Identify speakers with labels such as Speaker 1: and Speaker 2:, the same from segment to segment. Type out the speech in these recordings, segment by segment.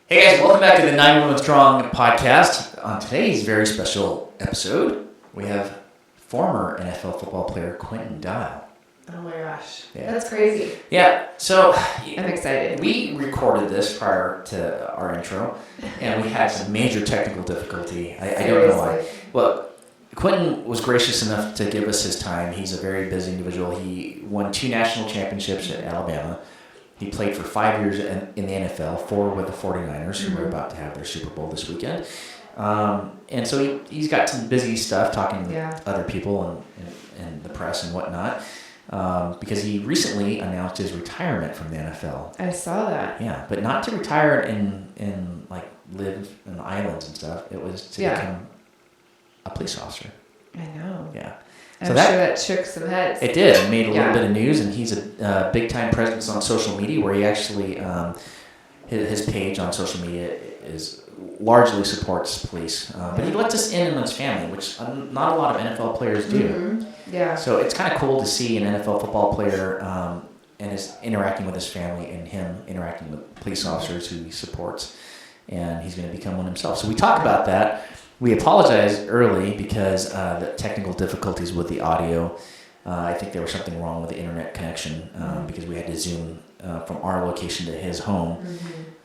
Speaker 1: Hey guys, welcome back to the 911 Strong podcast. On today's very special episode, we have former NFL football player Quinton Dial.
Speaker 2: Oh my gosh, that's crazy.
Speaker 1: Yeah, so
Speaker 2: I'm excited.
Speaker 1: We recorded this prior to our intro, and we had some major technical difficulty. I don't know why. Well, Quinton was gracious enough to give us his time. He's a very busy individual. He won 2 national championships at Alabama. He played for 5 years in the NFL, 4 with the 49ers, who are about to have their Super Bowl this weekend. And so he's got some busy stuff talking to other people and the press and whatnot, because he recently announced his retirement from the NFL.
Speaker 2: I saw that.
Speaker 1: Yeah, but not to retire and like live in the islands and stuff. It was to become a police officer.
Speaker 2: I know.
Speaker 1: Yeah.
Speaker 2: I'm sure that shook some heads.
Speaker 1: It did. It made a little bit of news, and he's a big-time presence on social media where he actually, his page on social media is largely supports police. But he lets us in on his family, which not a lot of NFL players do.
Speaker 2: Mm-hmm. Yeah.
Speaker 1: So it's kind of cool to see an NFL football player and is interacting with his family and him interacting with police officers who he supports, and he's going to become one himself. So we talk about that. We apologized early because the technical difficulties with the audio. I think there was something wrong with the internet connection because we had to Zoom from our location to his home.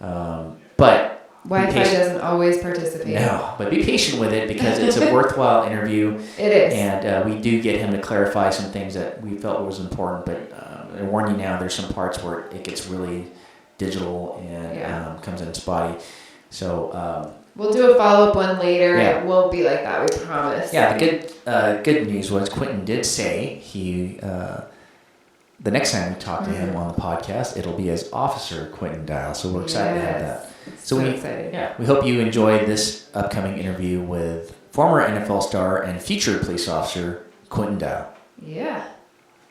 Speaker 1: But
Speaker 2: Wi-Fi doesn't always participate.
Speaker 1: No, but be patient with it because it's a worthwhile interview.
Speaker 2: It is.
Speaker 1: And we do get him to clarify some things that we felt was important. But I warn you now, there's some parts where it gets really digital and comes in spotty. So...
Speaker 2: we'll do a follow-up one later. Yeah. It won't be like that, we promise.
Speaker 1: Yeah, the good news was Quinton did say he the next time we talk to him on the podcast, it'll be as Officer Quinton Dial. So we're excited to have that.
Speaker 2: So we excited.
Speaker 1: Yeah, we hope you enjoy this upcoming interview with former NFL star and future police officer Quinton Dial.
Speaker 2: Yeah.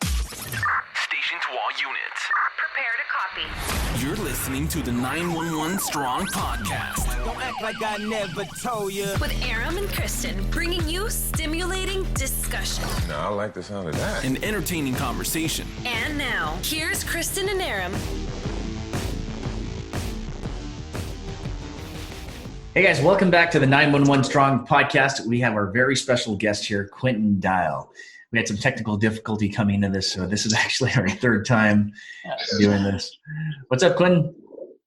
Speaker 3: Station to all units.
Speaker 4: Prepare to copy.
Speaker 3: You're listening to the 911 Strong podcast.
Speaker 5: Don't act like I never told you.
Speaker 4: With Aram and Kristen, bringing you stimulating discussion.
Speaker 6: No, I like the sound of that.
Speaker 3: An entertaining conversation.
Speaker 4: And now, here's Kristen and Aram.
Speaker 1: Hey guys, welcome back to the 911 Strong podcast. We have our very special guest here, Quinton Dial. We had some technical difficulty coming into this, so this is actually our 3rd time doing this. What's up, Quinton?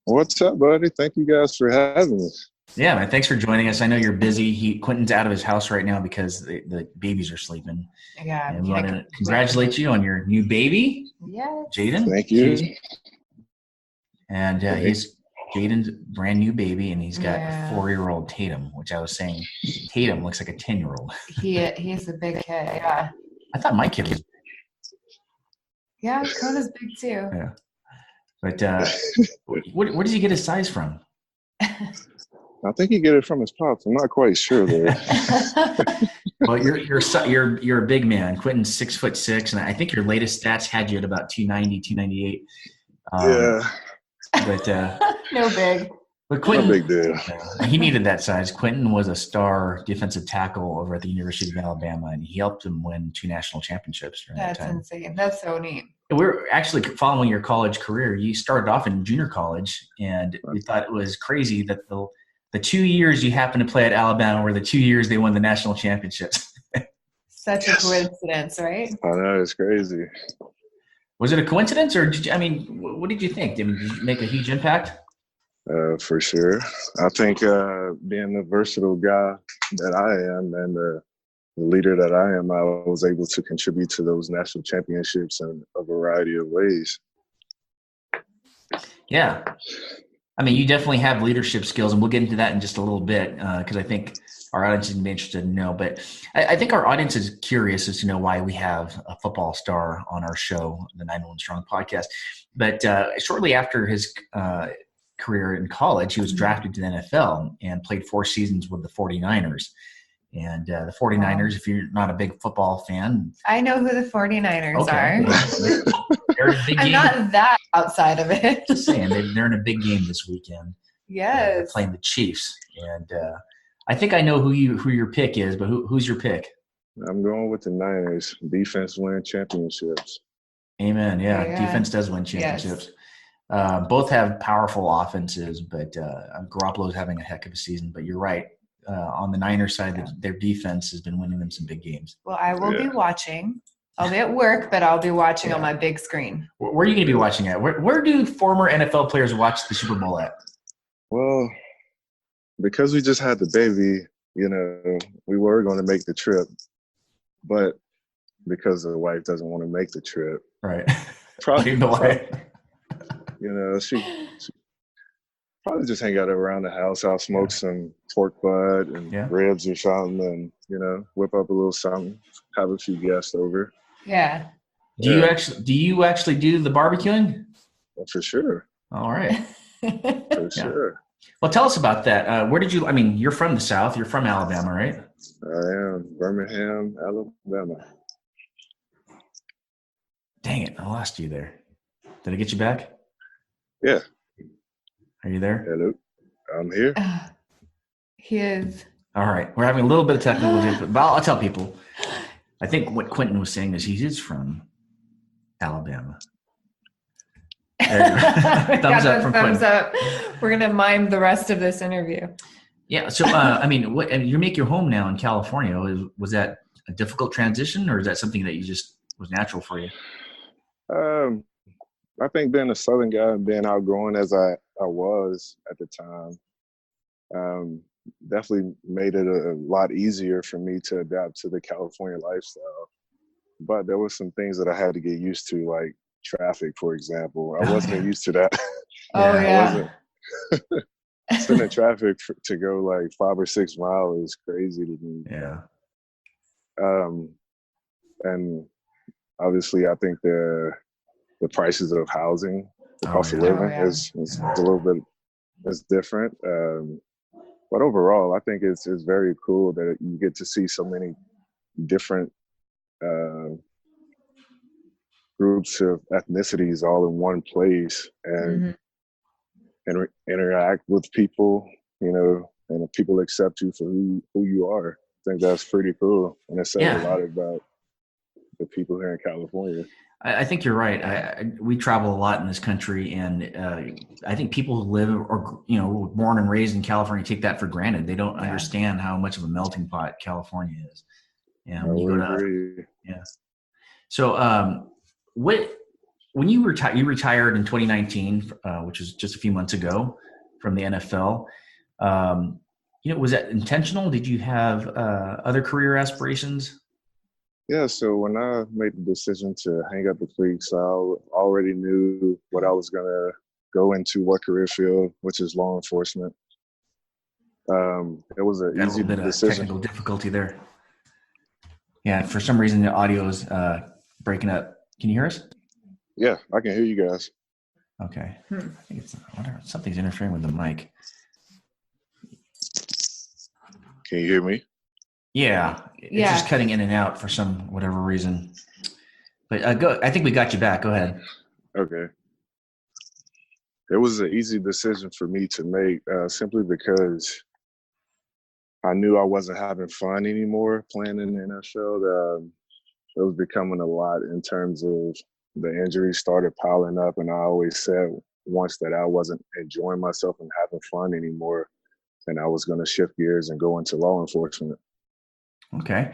Speaker 6: What's up, buddy? Thank you guys for having me.
Speaker 1: Yeah, man. Thanks for joining us. I know you're busy. Quinton's out of his house right now because the babies are sleeping.
Speaker 2: Yeah.
Speaker 1: And we want to congratulate you on your new baby.
Speaker 2: Yeah.
Speaker 1: Jaden.
Speaker 6: Thank you.
Speaker 1: And he's Jaden's brand new baby, and he's got 4-year-old Tatum, which I was saying Tatum looks like a 10-year-old.
Speaker 2: He's a big kid. Yeah.
Speaker 1: I thought my kid was.
Speaker 2: Yeah, Kona's big too.
Speaker 1: Yeah. But where does he get his size from?
Speaker 6: I think you get it from his pops. I'm not quite sure though.
Speaker 1: Well, you're a big man. Quinton's 6'6", and I think your latest stats had you at about 290, 298. But
Speaker 2: no big.
Speaker 1: But Quinton,
Speaker 6: no big deal.
Speaker 1: He needed that size. Quinton was a star defensive tackle over at the University of Alabama, and he helped him win 2 national championships during that time.
Speaker 2: That's insane. That's so neat.
Speaker 1: We're actually following your college career. You started off in junior college, and we thought it was crazy that the 2 years you happened to play at Alabama were the 2 years they won the national championships.
Speaker 2: Such a coincidence, right?
Speaker 6: I know, it's crazy.
Speaker 1: Was it a coincidence, or what did you think? Did you make a huge impact?
Speaker 6: For sure. I think being the versatile guy that I am and the leader that I am, I was able to contribute to those national championships in a variety of ways.
Speaker 1: Yeah. I mean, you definitely have leadership skills, and we'll get into that in just a little bit because I think our audience is be interested to know. But I think our audience is curious as to know why we have a football star on our show, the 911 Strong podcast. But shortly after his career in college, he was drafted to the NFL and played 4 seasons with the 49ers. And the 49ers, if you're not a big football fan.
Speaker 2: I know who the 49ers are.
Speaker 1: Well, they're in a big game.
Speaker 2: I'm not that outside of it.
Speaker 1: Just saying, they're in a big game this weekend.
Speaker 2: Yes.
Speaker 1: They're playing the Chiefs. And I think I know who your pick is, but who's your pick?
Speaker 6: I'm going with the Niners. Defense win championships.
Speaker 1: Amen. Yeah. Defense does win championships.
Speaker 2: Yes.
Speaker 1: Both have powerful offenses, but Garoppolo's having a heck of a season. But you're right. On the Niners side, their defense has been winning them some big games.
Speaker 2: Well, I will be watching. I'll be at work, but I'll be watching on my big screen.
Speaker 1: Where are you going to be watching at? Where do former NFL players watch the Super Bowl at?
Speaker 6: Well, because we just had the baby, we were going to make the trip, but because the wife doesn't want to make the trip,
Speaker 1: right?
Speaker 6: Probably, she probably just hang out around the house. I'll smoke some pork butt and ribs or something, and whip up a little something. Have a few guests over.
Speaker 2: Yeah.
Speaker 1: Do you actually do the barbecuing?
Speaker 6: Well, for sure.
Speaker 1: All right.
Speaker 6: For sure.
Speaker 1: Well, tell us about that. Where did you? I mean, you're from the South. You're from Alabama, right?
Speaker 6: I am. Birmingham, Alabama.
Speaker 1: Dang it! I lost you there. Did I get you back?
Speaker 6: Yeah.
Speaker 1: Are you there?
Speaker 6: Hello. I'm here.
Speaker 2: He is.
Speaker 1: All right. We're having a little bit of technical difficulty, but I'll tell people. I think what Quinton was saying is he is from Alabama. Thumbs up from Quinton.
Speaker 2: Thumbs up. We're going to mime the rest of this interview.
Speaker 1: Yeah. So, you make your home now in California. Was that a difficult transition, or is that something that you just was natural for you?
Speaker 6: I think being a Southern guy and being outgoing as I was at the time, definitely made it a lot easier for me to adapt to the California lifestyle. But there were some things that I had to get used to, like traffic, for example. I wasn't used to that. I wasn't. Sitting in traffic to go like 5 or 6 miles is crazy to me.
Speaker 1: Yeah.
Speaker 6: And obviously, I think the prices of housing, the cost of living is a little bit is different. But overall, I think it's very cool that you get to see so many different groups of ethnicities all in one place and interact with people, and people accept you for who you are. I think that's pretty cool. And it says a lot about the people here in California.
Speaker 1: I think you're right. We travel a lot in this country, and I think people who live or born and raised in California take that for granted. They don't understand how much of a melting pot California is. Yeah, when you go to So, when you retired in 2019, which was just a few months ago from the NFL. Was that intentional? Did you have other career aspirations?
Speaker 6: Yeah, so when I made the decision to hang up the cleats, I already knew what I was going to go into, what career field, which is law enforcement. It was an easy decision.
Speaker 1: Of technical difficulty there. Yeah, for some reason the audio is breaking up. Can you hear us?
Speaker 6: Yeah, I can hear you guys.
Speaker 1: Okay. I think something's interfering with the mic.
Speaker 6: Can you hear me?
Speaker 1: Yeah, it's just cutting in and out for whatever reason. But go. I think we got you back. Go ahead.
Speaker 6: Okay. It was an easy decision for me to make, simply because I knew I wasn't having fun anymore playing in the NFL. It was becoming a lot in terms of the injuries started piling up, and I always said once that I wasn't enjoying myself and having fun anymore, and I was going to shift gears and go into law enforcement.
Speaker 1: Okay.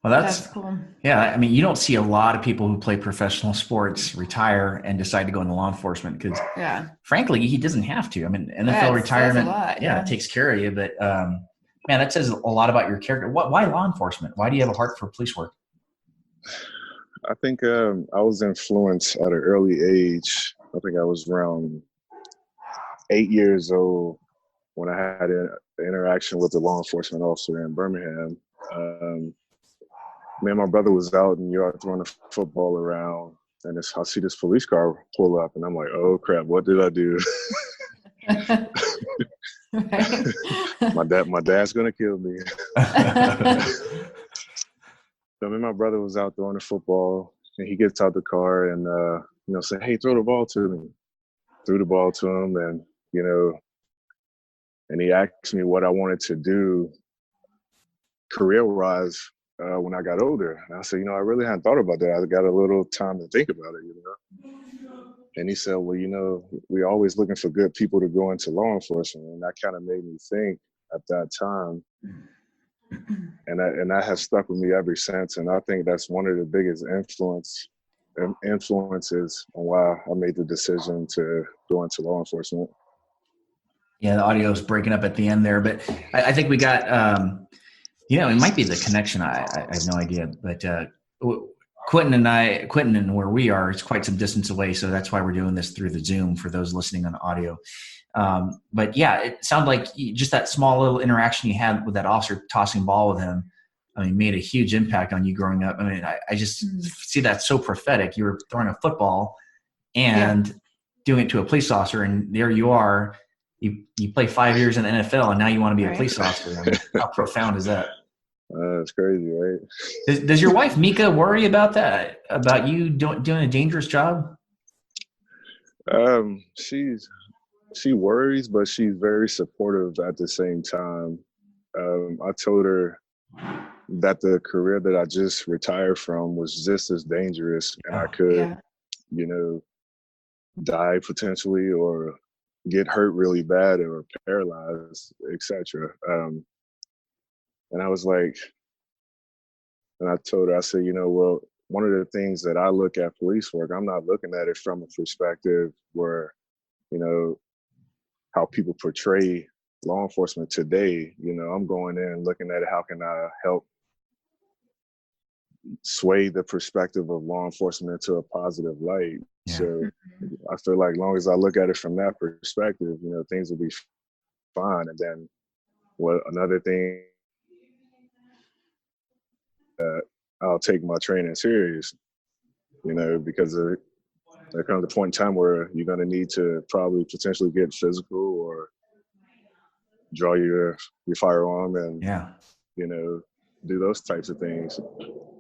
Speaker 1: Well, that's
Speaker 2: cool.
Speaker 1: Yeah. I mean, you don't see a lot of people who play professional sports retire and decide to go into law enforcement because, frankly, he doesn't have to. I mean, NFL retirement, it takes care of you. But, man, that says a lot about your character. Why law enforcement? Why do you have a heart for police work?
Speaker 6: I think I was influenced at an early age. I think I was around 8 years old when I had an interaction with a law enforcement officer in Birmingham. Me and my brother was out in the yard throwing a football around, and I see this police car pull up, and I'm like, oh, crap, what did I do? My dad's going to kill me. So me and my brother was out throwing the football, and he gets out the car and, said, hey, throw the ball to me. Threw the ball to him, and, and he asked me what I wanted to do career-wise when I got older. And I said, I really hadn't thought about that. I got a little time to think about it, And he said, well, we're always looking for good people to go into law enforcement. And that kind of made me think at that time. And that has stuck with me ever since. And I think that's one of the biggest influences on why I made the decision to go into law enforcement.
Speaker 1: Yeah, the audio is breaking up at the end there, but I think we got, it might be the connection. I have no idea, but Quinton and where we are, it's quite some distance away. So that's why we're doing this through the Zoom for those listening on audio. But yeah, it sounded like just that small little interaction you had with that officer tossing ball with him, made a huge impact on you growing up. I just see that so prophetic. You were throwing a football and doing it to a police officer, and there you are. You play 5 years in the NFL, and now you want to be a police officer. How profound is that?
Speaker 6: It's crazy, right?
Speaker 1: Does your wife Mika worry about that? About you doing a dangerous job?
Speaker 6: She worries, but she's very supportive at the same time. I told her that the career that I just retired from was just as dangerous, and I could, die potentially or get hurt really bad or paralyzed, etc. And I was like, and I told her, I said, well, one of the things that I look at police work, I'm not looking at it from a perspective where, how people portray law enforcement today. I'm going in looking at it, how can I help sway the perspective of law enforcement into a positive light. Yeah. So I feel like as long as I look at it from that perspective, things will be fine. And then another thing, I'll take my training serious, because there comes a point in time where you're going to need to probably potentially get physical or draw your firearm and, do those types of things.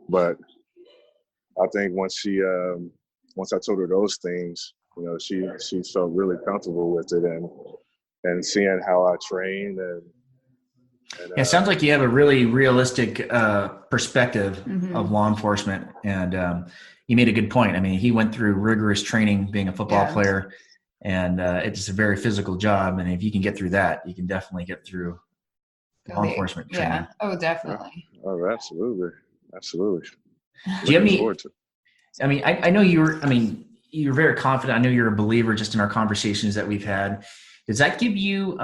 Speaker 6: But I think once I told her those things, she felt really comfortable with it and seeing how I train and
Speaker 1: it sounds like you have a really realistic perspective of law enforcement, and you made a good point. He went through rigorous training being a football player, and it's a very physical job. And if you can get through that, you can definitely get through law enforcement training.
Speaker 2: Yeah. Oh, definitely.
Speaker 6: Oh, absolutely.
Speaker 1: Do you have any? I know you're very confident. I know you're a believer just in our conversations that we've had. Does that give you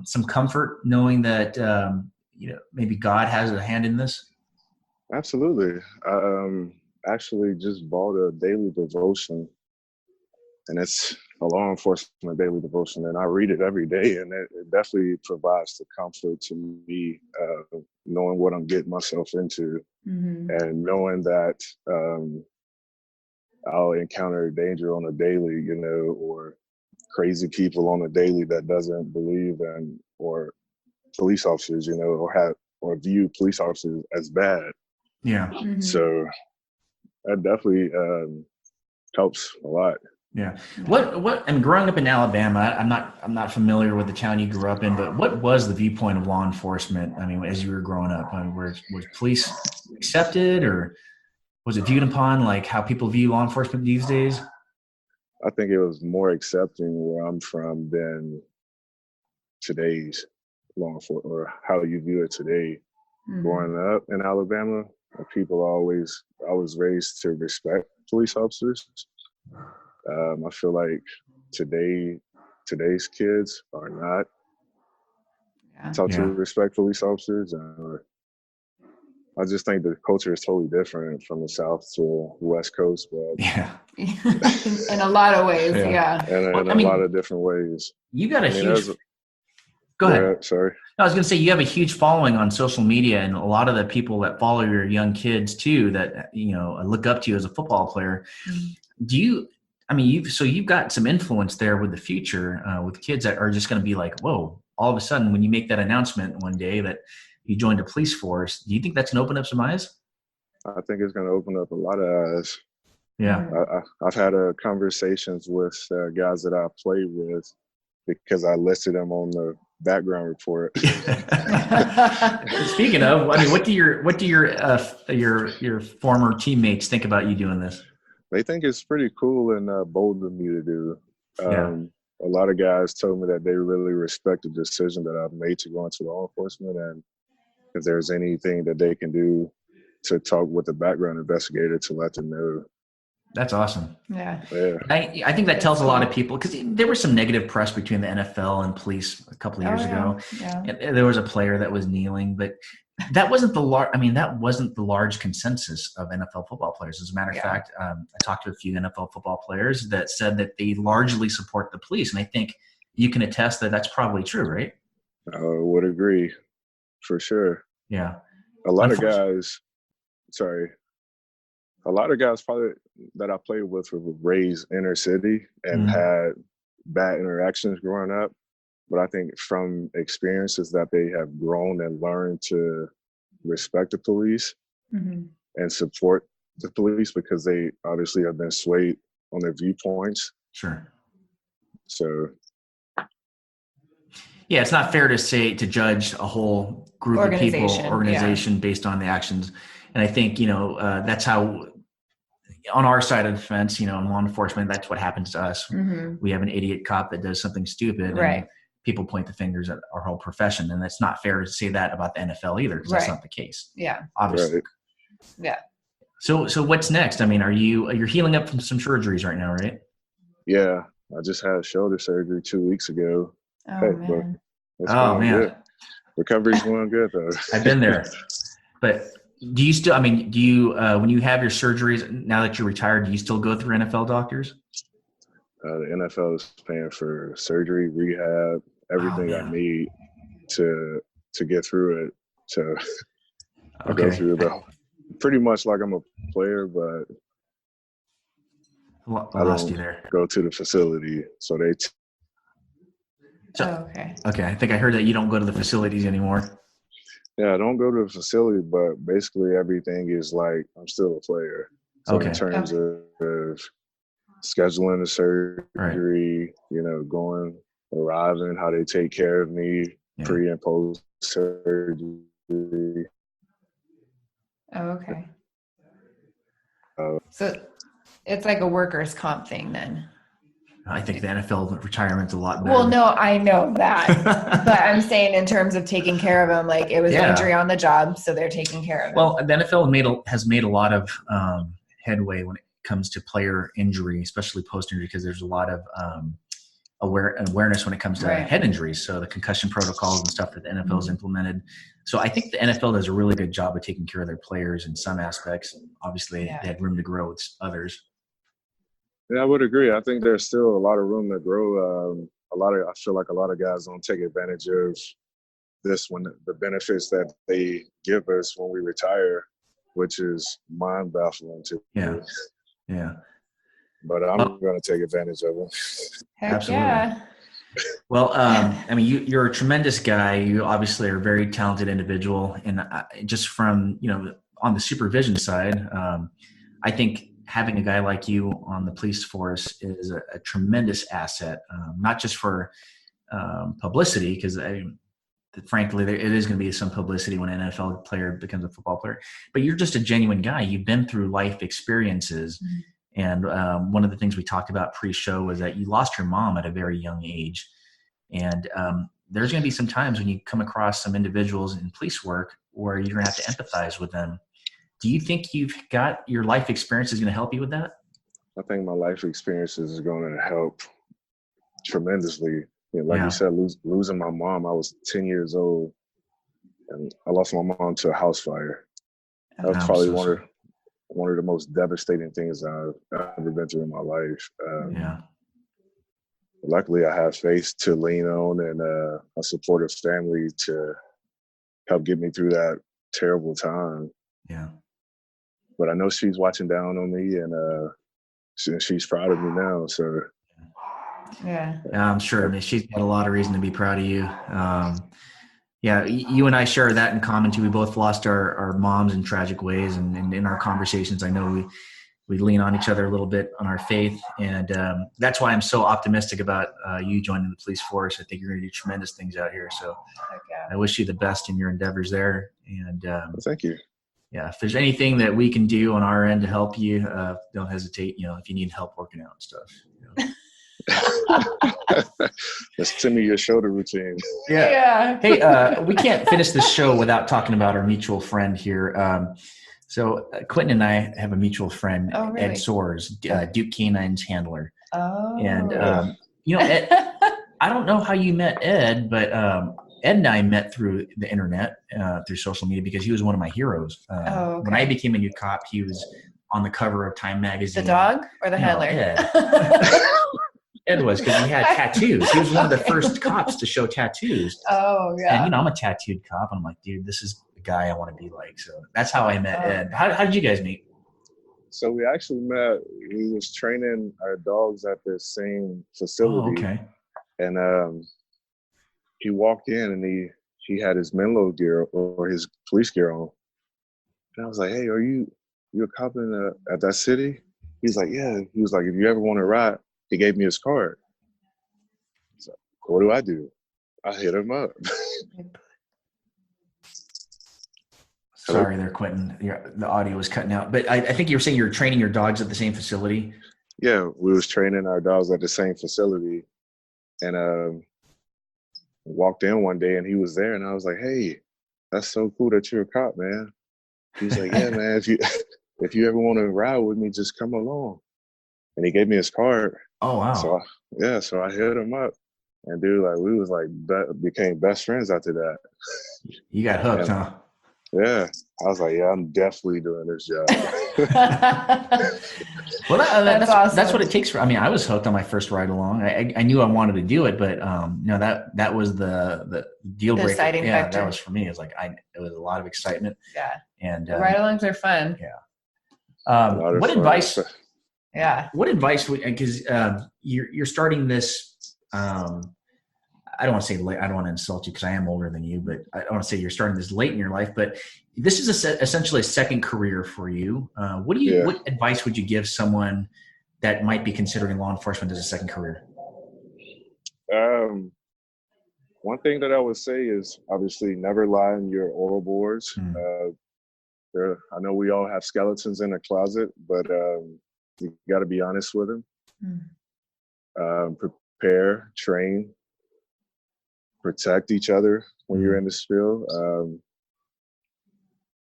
Speaker 1: some comfort knowing that maybe God has a hand in this?
Speaker 6: Absolutely. I actually just bought a daily devotion, and it's a law enforcement daily devotion, and I read it every day, and it definitely provides the comfort to me, knowing what I'm getting myself into, and knowing that I'll encounter danger on a daily, or crazy people on a daily that doesn't believe in, or police officers, or view police officers as bad.
Speaker 1: Yeah.
Speaker 6: So that definitely helps a lot.
Speaker 1: Yeah. And growing up in Alabama, I'm not familiar with the town you grew up in, but what was the viewpoint of law enforcement? As you were growing up, was police accepted, or was it viewed upon like how people view law enforcement these days?
Speaker 6: I think it was more accepting where I'm from than today's law enforcement, or how you view it today. Growing up in Alabama, I was raised to respect police officers. I feel like today's kids are not taught to respect police officers. I just think the culture is totally different from the South to the West Coast. But
Speaker 2: in a lot of ways, yeah.
Speaker 6: And in a lot of different ways.
Speaker 1: You got a huge... Go ahead.
Speaker 6: Sorry.
Speaker 1: No, I was going to say you have a huge following on social media, and a lot of the people that follow your young kids too, that look up to you as a football player. Do you? You've got some influence there with the future, with kids that are just going to be like, whoa! All of a sudden, when you make that announcement one day that you joined a police force, do you think that's going to open up some eyes?
Speaker 6: I think it's going to open up a lot of eyes.
Speaker 1: Yeah.
Speaker 6: I've had conversations with guys that I play with because I listed them on the background report.
Speaker 1: Speaking of, what do your former teammates think about you doing this?
Speaker 6: They think it's pretty cool and bold of me to do.
Speaker 1: Yeah.
Speaker 6: A lot of guys told me that they really respect the decision that I've made to go into law enforcement, and if there's anything that they can do to talk with the background investigator to let them know.
Speaker 1: That's awesome.
Speaker 2: Yeah.
Speaker 6: Yeah.
Speaker 1: I think that tells a lot of people, because there was some negative press between the NFL and police a couple of years ago.
Speaker 2: Yeah.
Speaker 1: And there was a player that was kneeling, but that wasn't the large consensus of NFL football players. As a matter of fact, I talked to a few NFL football players that said that they largely support the police, and I think you can attest that that's probably true, right?
Speaker 6: I would agree, for sure.
Speaker 1: Yeah.
Speaker 6: A lot of guys probably that I played with were raised inner city and had bad interactions growing up. But I think from experiences that they have grown and learned to respect the police and support the police, because they obviously have been swayed on their viewpoints.
Speaker 1: Sure.
Speaker 6: So.
Speaker 1: Yeah, it's not fair to judge a whole group of people, organization based on the actions. And I think, that's how, on our side of the fence, in law enforcement, that's what happens to us. We have an idiot cop that does something stupid.
Speaker 2: Right.
Speaker 1: And people point the fingers at our whole profession. And it's not fair to say that about the NFL either, because that's not the case.
Speaker 2: Yeah.
Speaker 1: Obviously.
Speaker 6: Right.
Speaker 2: Yeah.
Speaker 1: So what's next? I mean, you're healing up from some surgeries right now, right?
Speaker 6: Yeah. I just had shoulder surgery 2 weeks ago.
Speaker 2: Oh, man.
Speaker 6: Good. Recovery's going good, though.
Speaker 1: I've been there. But do you still, when you have your surgeries, now that you're retired, do you still go through NFL doctors?
Speaker 6: The NFL is paying for surgery, rehab, everything I need to get through it. So I go through pretty much like I'm a player, but
Speaker 1: I lost you there.
Speaker 6: Go to the facility. So they
Speaker 2: okay.
Speaker 1: I think I heard that you don't go to the facilities anymore.
Speaker 6: Yeah, I don't go to the facility, but basically everything is like I'm still a player. So in terms of scheduling the surgery, arriving, how they take care of me, pre and post surgery.
Speaker 2: Oh, okay. So it's like a workers' comp thing then.
Speaker 1: I think the NFL retirement's a lot better.
Speaker 2: Well, no, I know that. But I'm saying in terms of taking care of them, like it was an injury on the job, so they're taking care of it.
Speaker 1: Well, the NFL has made a lot of headway when it comes to player injury, especially post-injury, because there's a lot of awareness when it comes to head injuries. So the concussion protocols and stuff that the NFL has implemented. So I think the NFL does a really good job of taking care of their players in some aspects. Obviously, they had room to grow with others.
Speaker 6: Yeah, I would agree. I think there's still a lot of room to grow. I feel like a lot of guys don't take advantage of this when the benefits that they give us when we retire, which is mind baffling to me.
Speaker 1: Yeah.
Speaker 6: But I'm going to take advantage of them.
Speaker 2: Heck
Speaker 1: absolutely.
Speaker 2: Yeah.
Speaker 1: Well, you're a tremendous guy. You obviously are a very talented individual, and just from on the supervision side, I think having a guy like you on the police force is a tremendous asset, not just for publicity, because frankly, it is going to be some publicity when an NFL player becomes a football player, but you're just a genuine guy. You've been through life experiences. And one of the things we talked about pre-show was that you lost your mom at a very young age. And there's going to be some times when you come across some individuals in police work where you're going to have to empathize with them. Do you think you've got your life experience is going to help you with that?
Speaker 6: I think my life experiences is going to help tremendously. You said, losing my mom, I was 10 years old, and I lost my mom to a house fire. That was probably one of the most devastating things I've ever been through in my life. Luckily, I have faith to lean on and a supportive family to help get me through that terrible time.
Speaker 1: Yeah.
Speaker 6: But I know she's watching down on me, and she's proud of me now. So,
Speaker 1: I'm sure. She's got a lot of reason to be proud of you. You and I share that in common too. We both lost our moms in tragic ways, and in our conversations, I know we lean on each other a little bit on our faith, and that's why I'm so optimistic about you joining the police force. I think you're going to do tremendous things out here. So I wish you the best in your endeavors there. And
Speaker 6: thank you.
Speaker 1: yeah, if there's anything that we can do on our end to help you, don't hesitate. If you need help working out and stuff.
Speaker 6: Just send me your shoulder routine.
Speaker 1: Yeah. Hey, we can't finish this show without talking about our mutual friend here. So Quinton and I have a mutual friend,
Speaker 2: really?
Speaker 1: Ed Soares, Duke Canine's handler.
Speaker 2: Oh.
Speaker 1: And, Ed, I don't know how you met Ed, but Ed and I met through the internet, through social media, because he was one of my heroes.
Speaker 2: Okay.
Speaker 1: When I became a new cop, he was on the cover of Time magazine.
Speaker 2: The dog or the handler?
Speaker 1: Ed. Ed was, because he had tattoos. He was one of the first cops to show tattoos.
Speaker 2: Oh, yeah.
Speaker 1: And, I'm a tattooed cop. And I'm like, dude, this is the guy I want to be like. So that's how I met Ed. How did you guys meet?
Speaker 6: So we actually met. We was training our dogs at the same facility.
Speaker 1: Oh, okay.
Speaker 6: And he walked in and he had his Menlo gear or his police gear on. And I was like, hey, are you a cop at that city? He's like, yeah. He was like, if you ever want to ride, he gave me his card. So what do? I hit him up.
Speaker 1: Sorry there, Quinton. The audio was cutting out. But I think you were saying you were training your dogs at the same facility.
Speaker 6: Yeah, we was training our dogs at the same facility. And walked in one day and he was there. And I was like, hey, that's so cool that you're a cop, man. He was like, yeah, man, if you ever want to ride with me, just come along. And he gave me his card.
Speaker 1: Oh, wow.
Speaker 6: So I hit him up. And dude, we was became best friends after that.
Speaker 1: You got hooked, huh?
Speaker 6: Yeah. I was like, yeah, I'm definitely doing this job.
Speaker 1: Well, that's
Speaker 2: awesome.
Speaker 1: That's what it takes for. I was hooked on my first ride along. I knew I wanted to do it, but that was the deal breaker.
Speaker 2: Deciding factor.
Speaker 1: That was for me. It was it was a lot of excitement.
Speaker 2: Yeah.
Speaker 1: And
Speaker 2: ride-alongs are fun.
Speaker 1: Yeah. What advice?
Speaker 2: Yeah.
Speaker 1: What advice would, because you're starting this. I don't want to say late. I don't want to insult you because I am older than you, but I don't want to say you're starting this late in your life. But this is essentially a second career for you. What advice would you give someone that might be considering law enforcement as a second career?
Speaker 6: One thing that I would say is obviously never lie in your oral boards. I know we all have skeletons in the closet, but you got to be honest with them. Prepare, train, protect each other when you're in this field.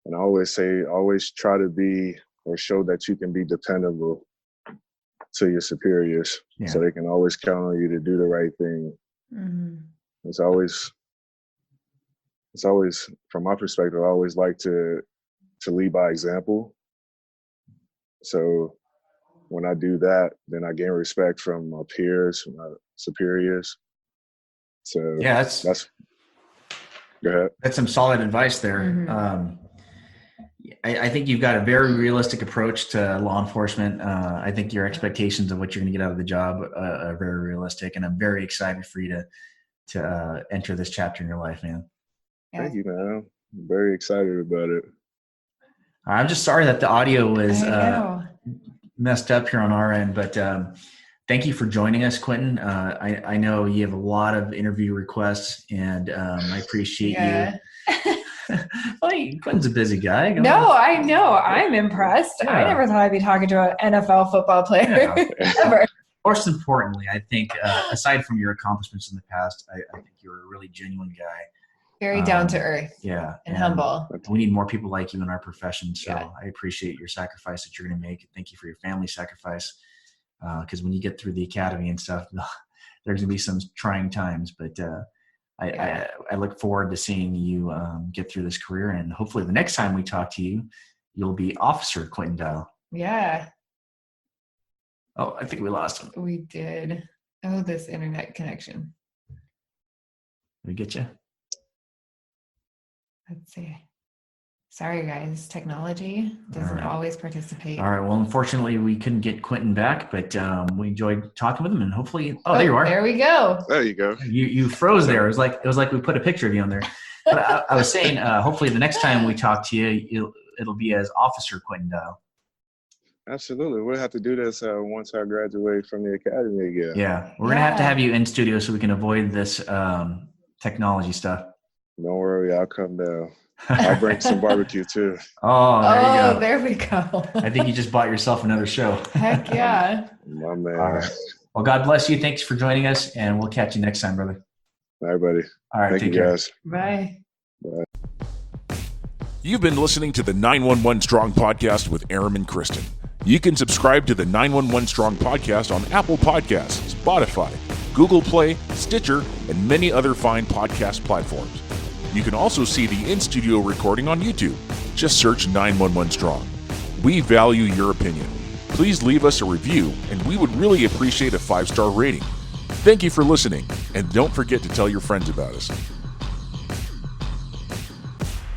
Speaker 6: And I always say, always try to be or show that you can be dependable to your superiors, so they can always count on you to do the right thing. Mm-hmm. It's always, from my perspective, I always like to lead by example. So when I do that, then I gain respect from my peers, from my superiors. So that's go ahead. That's
Speaker 1: some solid advice there.
Speaker 2: Mm-hmm.
Speaker 1: I think you've got a very realistic approach to law enforcement. I think your expectations of what you're going to get out of the job are very realistic, and I'm very excited for you to enter this chapter in your life, man.
Speaker 6: Thank you, man. I'm very excited about it.
Speaker 1: I'm just sorry that the audio was messed up here on our end, but thank you for joining us, Quinton. I know you have a lot of interview requests, and I appreciate you. Well, Quinton's a busy guy.
Speaker 2: No, I know. I'm impressed. Yeah. I never thought I'd be talking to an NFL football player ever.
Speaker 1: Most importantly, I think, aside from your accomplishments in the past, I think you're a really genuine guy.
Speaker 2: Very down to earth.
Speaker 1: Yeah.
Speaker 2: And humble.
Speaker 1: We need more people like you in our profession. So I appreciate your sacrifice that you're going to make. Thank you for your family sacrifice. Because when you get through the academy and stuff, there's going to be some trying times. But I look forward to seeing you get through this career. And hopefully the next time we talk to you, you'll be Officer Quinton Dial.
Speaker 2: Yeah.
Speaker 1: Oh, I think we lost him.
Speaker 2: We did. Oh, this internet connection.
Speaker 1: Did we get you?
Speaker 2: Let's see. Sorry, guys. Technology doesn't always participate.
Speaker 1: All right. Well, unfortunately, we couldn't get Quinton back, but we enjoyed talking with him, and hopefully, there you are.
Speaker 2: There we go.
Speaker 6: There you go.
Speaker 1: You froze there. It was like we put a picture of you on there. But I was saying, hopefully, the next time we talk to you, it'll be as Officer Quinton Dial.
Speaker 6: Absolutely. We'll have to do this once I graduate from the academy again.
Speaker 1: Yeah, we're gonna have to have you in studio so we can avoid this technology stuff.
Speaker 6: Don't worry, I'll come down. I'll bring some barbecue too.
Speaker 1: Oh, there you go.
Speaker 2: There we go.
Speaker 1: I think you just bought yourself another show.
Speaker 2: Heck yeah.
Speaker 6: My man.
Speaker 1: All right. Well, God bless you. Thanks for joining us, and we'll catch you next time, brother.
Speaker 6: All right, buddy.
Speaker 1: All right,
Speaker 6: Thank
Speaker 1: take
Speaker 6: you,
Speaker 1: care.
Speaker 6: guys.
Speaker 2: Bye.
Speaker 7: You've been listening to the 911 Strong Podcast with Aram and Kristen. You can subscribe to the 911 Strong Podcast on Apple Podcasts, Spotify, Google Play, Stitcher, and many other fine podcast platforms. You can also see the in-studio recording on YouTube. Just search 911 Strong. We value your opinion. Please leave us a review, and we would really appreciate a 5-star rating. Thank you for listening, and don't forget to tell your friends about us.